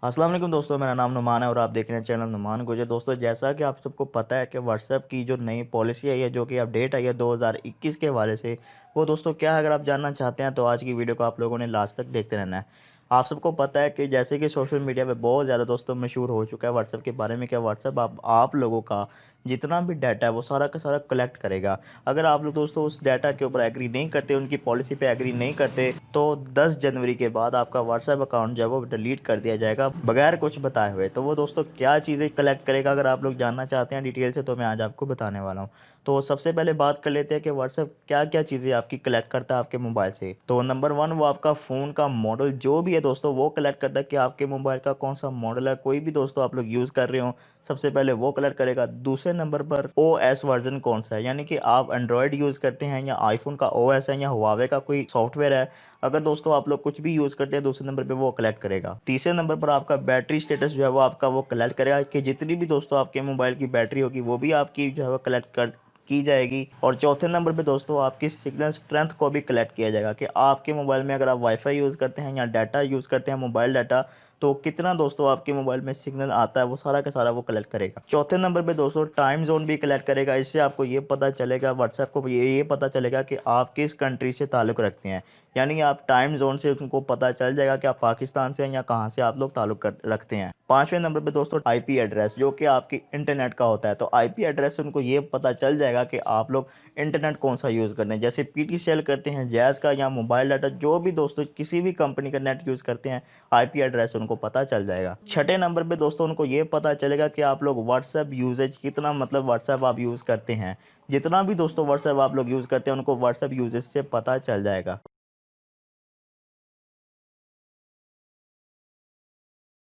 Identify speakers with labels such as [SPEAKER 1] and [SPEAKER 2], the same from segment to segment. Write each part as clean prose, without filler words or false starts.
[SPEAKER 1] अस्सलाम वालेकुम दोस्तों, मेरा नाम नुमान है और आप देख रहे हैं चैनल नुमान गुजर। दोस्तों, जैसा कि आप सबको पता है कि व्हाट्सएप की जो नई पॉलिसी आई है, जो कि अपडेट आई है 2021 के हवाले से, वो दोस्तों क्या है, अगर आप जानना चाहते हैं तो आज की वीडियो को आप लोगों ने लास्ट तक देखते रहना है। आप सबको पता है कि जैसे कि सोशल मीडिया पे बहुत ज़्यादा दोस्तों मशहूर हो चुका है व्हाट्सएप के बारे में, क्या व्हाट्सएप आप लोगों का जितना भी डाटा है वो सारा का सारा कलेक्ट करेगा। अगर आप लोग दोस्तों उस डाटा के ऊपर एग्री नहीं करते, उनकी पॉलिसी पे एग्री नहीं करते, तो 10 जनवरी के बाद आपका व्हाट्सएप अकाउंट जो है वो डिलीट कर दिया जाएगा बगैर कुछ बताए हुए। तो वो दोस्तों क्या चीज़ें कलेक्ट करेगा, अगर आप लोग जानना चाहते हैं डिटेल से, तो मैं आज आपको बताने वाला हूँ। तो सबसे पहले बात कर लेते हैं कि व्हाट्सएप क्या क्या चीज़ें आपकी कलेक्ट करता है आपके मोबाइल से। तो नंबर वन, वो आपका फ़ोन का मॉडल जो भी है दोस्तों वो कलेक्ट करता है कि आपके मोबाइल का कौन सा मॉडल है। कोई भी दोस्तों आप लोग यूज़ कर रहे हो, सबसे पहले वो कलेक्ट करेगा। दूसरे नंबर पर ओएस वर्जन कौन सा है, यानी कि आप एंड्रॉयड यूज़ करते हैं या आईफोन का ओएस है या हुआवे का कोई सॉफ्टवेयर है। अगर दोस्तों आप लोग कुछ भी यूज़ करते हैं, दूसरे नंबर पे वो कलेक्ट करेगा। तीसरे नंबर पर आपका बैटरी स्टेटस जो है वो आपका वो कलेक्ट करेगा कि जितनी भी दोस्तों आपके मोबाइल की बैटरी होगी वो भी आपकी जो है वो कलेक्ट कर की जाएगी। और चौथे नंबर पे दोस्तों आपकी सिग्नल स्ट्रेंथ को भी कलेक्ट किया जाएगा कि आपके मोबाइल में अगर आप वाईफाई यूज़ करते हैं या डाटा यूज़ करते हैं मोबाइल डाटा, तो कितना दोस्तों आपके मोबाइल में सिग्नल आता है वो सारा का सारा वो कलेक्ट करेगा। चौथे नंबर पे दोस्तों टाइम जोन भी कलेक्ट करेगा। इससे आपको ये पता चलेगा, व्हाट्सएप को ये पता चलेगा कि आप किस कंट्री से ताल्लुक़ रखते हैं। यानी आप टाइम जोन से उनको पता चल जाएगा कि आप पाकिस्तान से हैं या कहाँ से आप लोग ताल्लुक़ रखते हैं। पाँचवें नंबर पे दोस्तों आईपी एड्रेस, जो कि आपकी इंटरनेट का होता है। तो आईपी एड्रेस से उनको ये पता चल जाएगा कि आप लोग इंटरनेट कौन सा यूज़ करते हैं, जैसे पीटीसीएल करते हैं, जैज़ का, या मोबाइल डाटा, जो भी दोस्तों किसी भी कंपनी का नेट यूज़ करते हैं, आईपी एड्रेस उनको पता चल जाएगा। छठे नंबर पे दोस्तों उनको ये पता चलेगा कि आप लोग व्हाट्सएप यूजेज कितना, मतलब व्हाट्सएप आप यूज़ करते हैं। जितना भी दोस्तों व्हाट्सएप आप लोग यूज़ करते हैं उनको व्हाट्सएप यूजेज से पता चल जाएगा।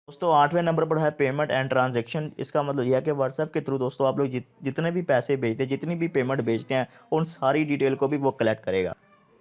[SPEAKER 1] दोस्तों आठवें नंबर पर है पेमेंट एंड ट्रांजैक्शन। इसका मतलब यह है कि व्हाट्सएप के थ्रू दोस्तों आप लोग जितने भी पैसे भेजते हैं, जितनी भी पेमेंट भेजते हैं, उन सारी डिटेल को भी वो कलेक्ट करेगा।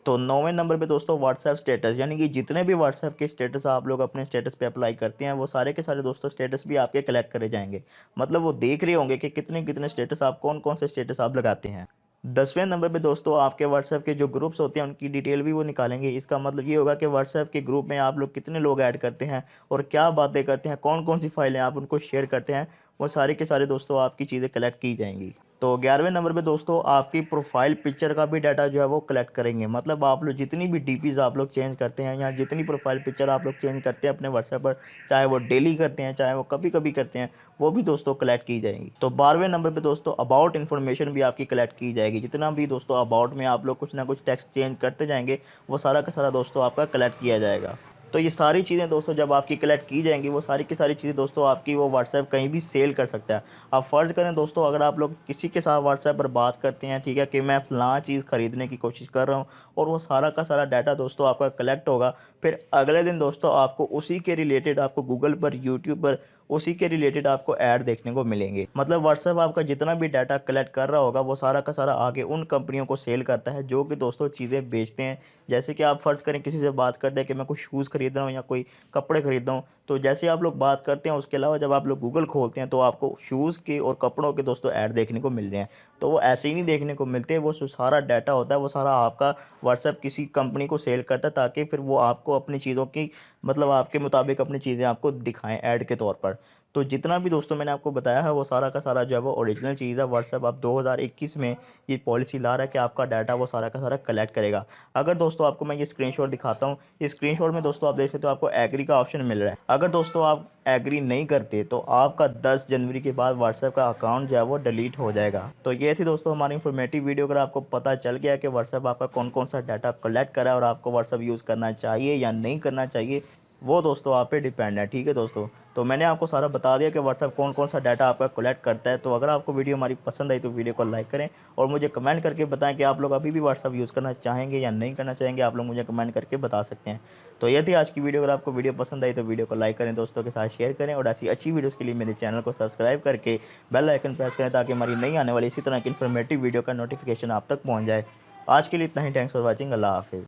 [SPEAKER 1] तो 9वें नंबर पे दोस्तों व्हाट्सएप स्टेटस, यानी कि जितने भी व्हाट्सएप के स्टेटस आप लोग अपने स्टेटस पे अप्लाई करते हैं, वो सारे के सारे दोस्तों स्टेटस भी आपके कलेक्ट करे जाएँगे। मतलब वो देख रहे होंगे कि कितने-कितने स्टेटस आप कौन-कौन से स्टेटस आप लगाते हैं। 10वें नंबर पे दोस्तों आपके व्हाट्सएप के जो ग्रुप्स होते हैं उनकी डिटेल भी वो निकालेंगे। इसका मतलब ये होगा कि व्हाट्सएप के ग्रुप में आप लोग कितने लोग ऐड करते हैं और क्या बातें करते हैं, कौन-कौन सी फाइलें आप उनको शेयर करते हैं, वो सारे के सारे दोस्तों आपकी चीज़ें कलेक्ट की जाएँगी। तो 11वें नंबर पे दोस्तों आपकी प्रोफ़ाइल पिक्चर का भी डाटा जो है वो कलेक्ट करेंगे। मतलब आप लोग जितनी भी डीपीज़ आप लोग चेंज करते हैं या जितनी प्रोफ़ाइल पिक्चर आप लोग चेंज करते हैं अपने व्हाट्सएप पर, चाहे वो डेली करते हैं, चाहे वो कभी-कभी करते हैं, वो भी दोस्तों कलेक्ट की जाएँगी। तो 12वें नंबर पे दोस्तों अबाउट इन्फॉर्मेशन भी आपकी कलेक्ट की जाएगी। जितना भी दोस्तों अबाउट में आप लोग कुछ ना कुछ टेक्स्ट चेंज करते जाएँगे, वो सारा का सारा दोस्तों आपका कलेक्ट किया जाएगा। तो ये सारी चीज़ें दोस्तों जब आपकी कलेक्ट की जाएँगी, वो सारी की सारी चीज़ें दोस्तों आपकी वो व्हाट्सएप कहीं भी सेल कर सकता है। अब फ़र्ज़ करें दोस्तों, अगर आप लोग किसी के साथ व्हाट्सएप पर बात करते हैं, ठीक है, कि मैं फ़लाँ चीज़ खरीदने की कोशिश कर रहा हूँ, और वो सारा का सारा डाटा दोस्तों आपका कलेक्ट होगा। फिर अगले दिन दोस्तों आपको उसी के रिलेटेड आपको गूगल पर, यूट्यूब पर उसी के रिलेटेड आपको ऐड देखने को मिलेंगे। मतलब व्हाट्सएप आपका जितना भी डाटा कलेक्ट कर रहा होगा, वो सारा का सारा आगे उन कंपनियों को सेल करता है जो कि दोस्तों चीज़ें बेचते हैं। जैसे कि आप फ़र्ज़ करें किसी से बात करते हैं कि मैं कोई शूज़ खरीद रहा हूँ या कोई कपड़े खरीद रहा हूँ, तो जैसे आप लोग बात करते हैं उसके अलावा जब आप लोग गूगल खोलते हैं तो आपको शूज़ के और कपड़ों के दोस्तों ऐड देखने को मिल रहे हैं। तो वो ऐसे ही नहीं देखने को मिलते, वो जो सारा डाटा होता है वो सारा आपका व्हाट्सएप किसी कंपनी को सेल करता है, ताकि फिर वो आपको अपनी चीज़ों की, मतलब आपके मुताबिक अपनी चीज़ें आपको दिखाएँ ऐड के तौर पर। तो जितना भी दोस्तों मैंने आपको बताया है वो सारा का सारा जो है वो ओरिजिनल चीज़ है। व्हाट्सएप अब 2021 में ये पॉलिसी ला रहा है कि आपका डाटा वो सारा का सारा कलेक्ट करेगा। अगर दोस्तों आपको मैं ये स्क्रीनशॉट दिखाता हूँ, इस स्क्रीनशॉट में दोस्तों आप देख सकते हो आपको एग्री का ऑप्शन मिल रहा है। अगर दोस्तों आप एग्री नहीं करते तो आपका 10 जनवरी के बाद व्हाट्सएप का अकाउंट जो है वो डिलीट हो जाएगा। तो ये थी दोस्तों हमारी इन्फॉर्मेटिव वीडियो। अगर आपको पता चल गया कि व्हाट्सएप आपका कौन-कौन सा डाटा कलेक्ट कर रहा है और आपको व्हाट्सएप यूज़ करना चाहिए या नहीं करना चाहिए, वो दोस्तों आप पे डिपेंड है। ठीक है दोस्तों? तो मैंने आपको सारा बता दिया कि व्हाट्सएप कौन-कौन सा डाटा आपका कलेक्ट करता है। तो अगर आपको वीडियो हमारी पसंद आई तो वीडियो को लाइक करें और मुझे कमेंट करके बताएँ कि आप लोग अभी भी व्हाट्सएप यूज़ करना चाहेंगे या नहीं करना चाहेंगे, आप लोग मुझे कमेंट करके बता सकते हैं। तो ये थी आज की वीडियो। अगर आपको वीडियो पसंद आई तो वीडियो को लाइक करें, दोस्तों के साथ शेयर करें और ऐसी अच्छी वीडियोज़ के लिए मेरे चैनल को सब्सक्राइब करके बेल आइकन प्रेस करें, ताकि हमारी नई आने वाली इसी तरह की इन्फॉर्मेटिव वीडियो का नोटिफिकेशन आप तक पहुँच जाए। आज के लिए इतना ही। Thanks for watching. अल्लाह हाफ़िज़।